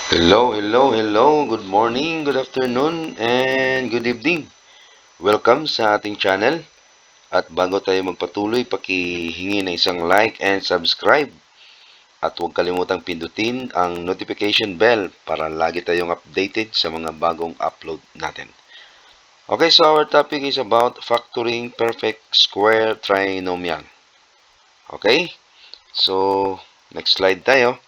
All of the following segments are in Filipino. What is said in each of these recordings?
Hello. Good morning, good afternoon, and good evening. Welcome sa ating channel. At bago tayo magpatuloy, pakihingi ng isang like and subscribe. At huwag kalimutang pindutin ang notification bell para lagi tayong updated sa mga bagong upload natin. Okay, so our topic is about factoring perfect square trinomial. Okay, so next slide tayo.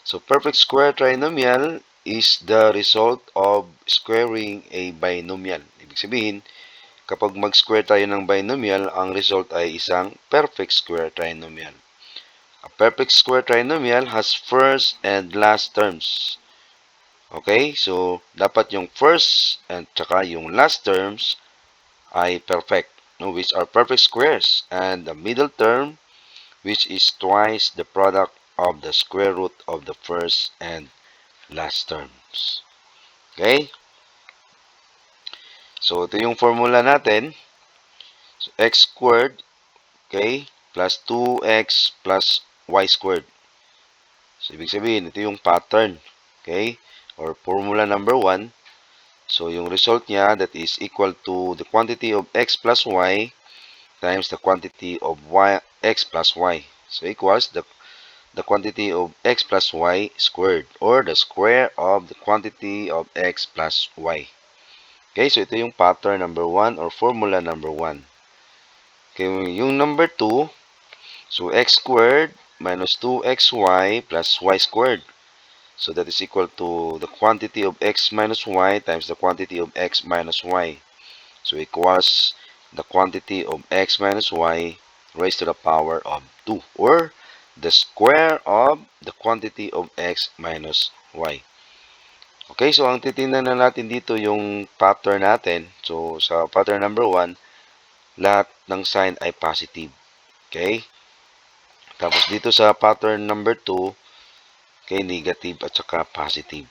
So, perfect square trinomial is the result of squaring a binomial. Ibig sabihin, kapag mag-square tayo ng binomial, ang result ay isang perfect square trinomial. A perfect square trinomial has first and last terms. Okay? So, dapat yung first and tsaka yung last terms ay perfect, no, which are perfect squares. And the middle term, which is twice the product of the square root of the first and last terms. Okay? So, ito yung formula natin. So, x squared, okay, plus 2x plus y squared. So, ibig sabihin, ito yung pattern. Okay? Or formula number 1. So, yung result niya, that is equal to the quantity of x plus y times the quantity of x plus y. So, equals the quantity of x plus y squared, or the square of the quantity of x plus y. Okay, so ito yung pattern number 1 or formula number 1. Okay, yung number 2, so x squared minus 2xy plus y squared. So that is equal to the quantity of x minus y times the quantity of x minus y. So equals the quantity of x minus y raised to the power of 2, or the square of the quantity of x minus y. Okay, so ang titingnan na natin dito yung pattern natin. So, sa pattern number 1, lahat ng sign ay positive. Okay? Tapos dito sa pattern number 2, okay, negative at saka positive.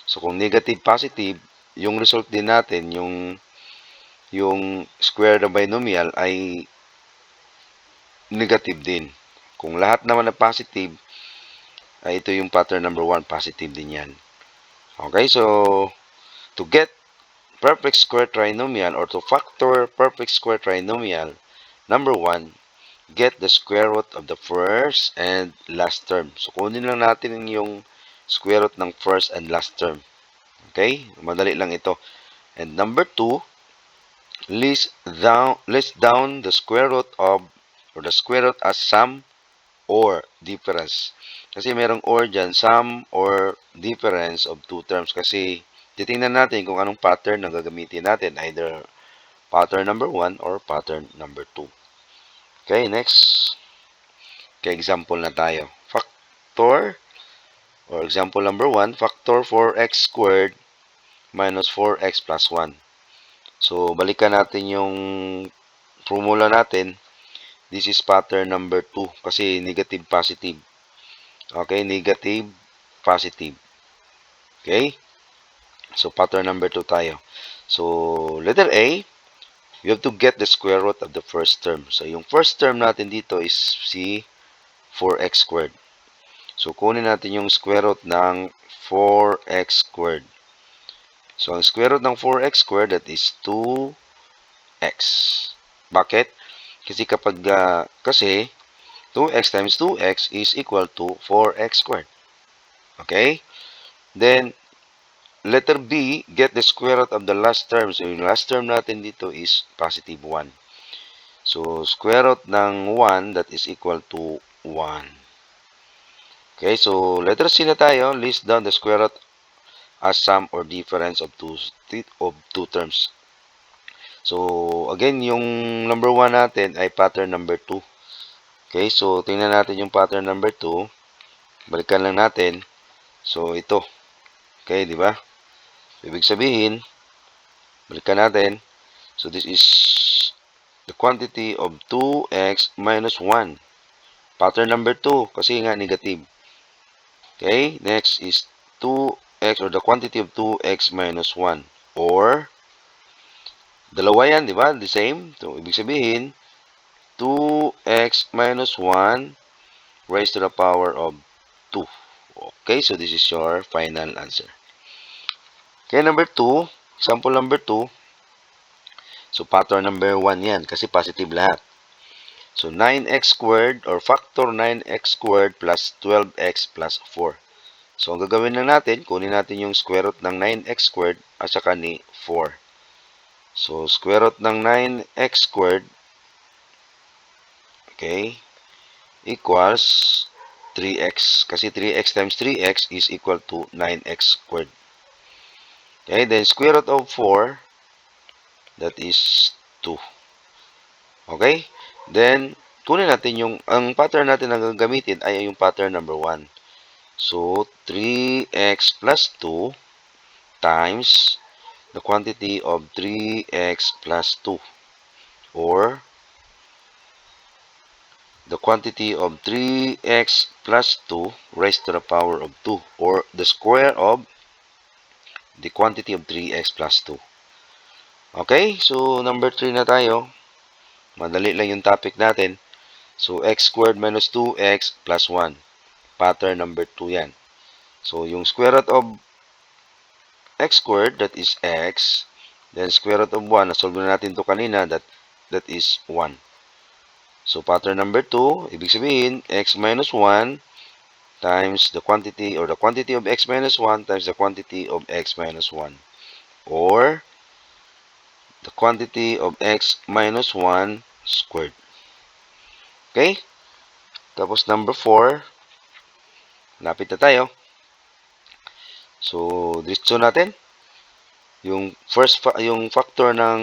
So, kung negative, positive, yung result din natin, yung square na binomial ay negative din. Kung lahat naman na positive, ay ito yung pattern number 1, positive din yan. Okay, so to get perfect square trinomial or to factor perfect square trinomial, number 1, get the square root of the first and last term. So, kunin lang natin yung square root ng first and last term. Okay? Madali lang ito. And number 2, list down the square root of, or the square root as sum or difference. Kasi merong or dyan, sum or difference of two terms. Kasi titingnan natin kung anong pattern na gagamitin natin. Either pattern number 1 or pattern number 2. Okay, next. Okay, example na tayo. Factor, or example number 1, factor 4x squared minus 4x plus 1. So, balikan natin yung formula natin. This is pattern number 2 kasi negative, positive. Okay, negative, positive. Okay? So, pattern number 2 tayo. So, letter A, you have to get the square root of the first term. So, yung first term natin dito is si 4x squared. So, kunin natin yung square root ng 4x squared. So, ang square root ng 4x squared, that is 2x. Bakit? Kasi kapag, kasi 2x times 2x is equal to 4x squared. Okay? Then, letter B, get the square root of the last term. So, yung last term natin dito is positive 1. So, square root ng 1, that is equal to 1. Okay, so letter C na tayo. List down the square root as sum or difference of two terms. So, again, yung number 1 natin ay pattern number 2. Okay, so tingnan natin yung pattern number 2. Balikan lang natin. So, ito. Okay, di ba? Ibig sabihin, balikan natin. So, this is the quantity of 2x minus 1. Pattern number 2, kasi nga negative. Okay, next is 2x, or the quantity of 2x minus 1. Or, dalawa yan, di ba? The same. So, ibig sabihin, 2x minus 1 raised to the power of 2. Okay, so this is your final answer. Okay, number 2. Example number 2. So, pattern number 1 yan kasi positive lahat. So, 9x squared or factor 9x squared plus 12x plus 4. So, ang gagawin lang natin, kunin natin yung square root ng 9x squared at saka ni 4. So, square root ng 9x squared, okay, equals 3x. Kasi 3x times 3x is equal to 9x squared. Okay, then square root of 4, that is 2. Okay? Then, kunin natin ang pattern natin na gagamitin ay yung pattern number 1. So, 3x plus 2 times the quantity of 3x plus 2, or the quantity of 3x plus 2 raised to the power of 2, or the square of the quantity of 3x plus 2. Okay, so number 3 na tayo. Madali lang yung topic natin. So, x squared minus 2x plus 1. Pattern number 2 yan. So, yung square root of x squared, that is x. Then, square root of 1, nasolve na natin to kanina, that is 1. So, pattern number 2, ibig sabihin, x minus 1 times the quantity, or the quantity of x minus 1 times the quantity of x minus 1. Or, the quantity of x minus 1 squared. Okay? Tapos, number 4, lapit na tayo. So, diretso natin. Yung yung factor ng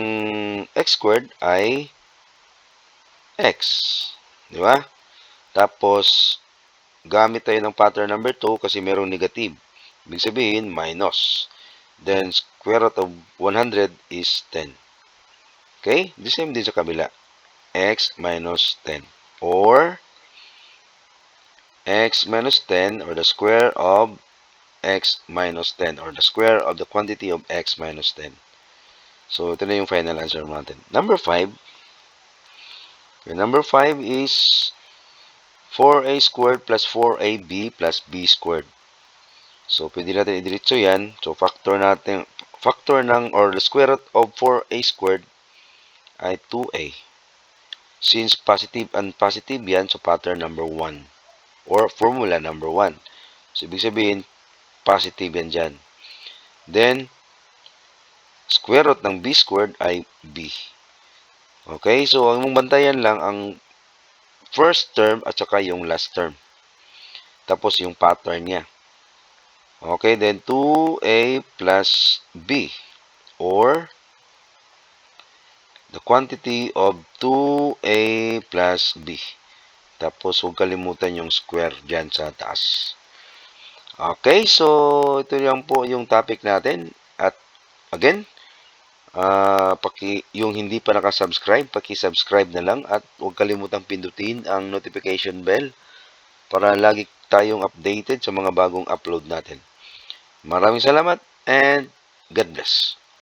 x squared ay x. Di ba? Tapos, gamit tayo ng pattern number 2 kasi merong negative. Ibig sabihin, minus. Then, square root of 100 is 10. Okay? The same din sa kabila. X minus 10. Or, x minus 10, or the square of x minus 10, or the square of the quantity of x minus 10. So, ito na yung final answer natin. Number 5. Okay, number 5 is 4a squared plus 4ab plus b squared. So, pwede natin idiretso yan. So, factor ng, or the square root of 4a squared ay 2a. Since positive and positive yan, so pattern number 1. Or formula number 1. So, ibig sabihin, positive yan dyan. Then, square root ng b squared ay b. Okay, so ang mong bantayan lang ang first term at saka yung last term. Tapos yung pattern niya. Okay, then 2a plus b, or the quantity of 2a plus b. Tapos huwag kalimutan yung square dyan sa taas. Okay, so ito lang po yung topic natin. At again, yung hindi pa nakasubscribe, paki-subscribe na lang at huwag kalimutang pindutin ang notification bell para lagi tayong updated sa mga bagong upload natin. Maraming salamat and God bless.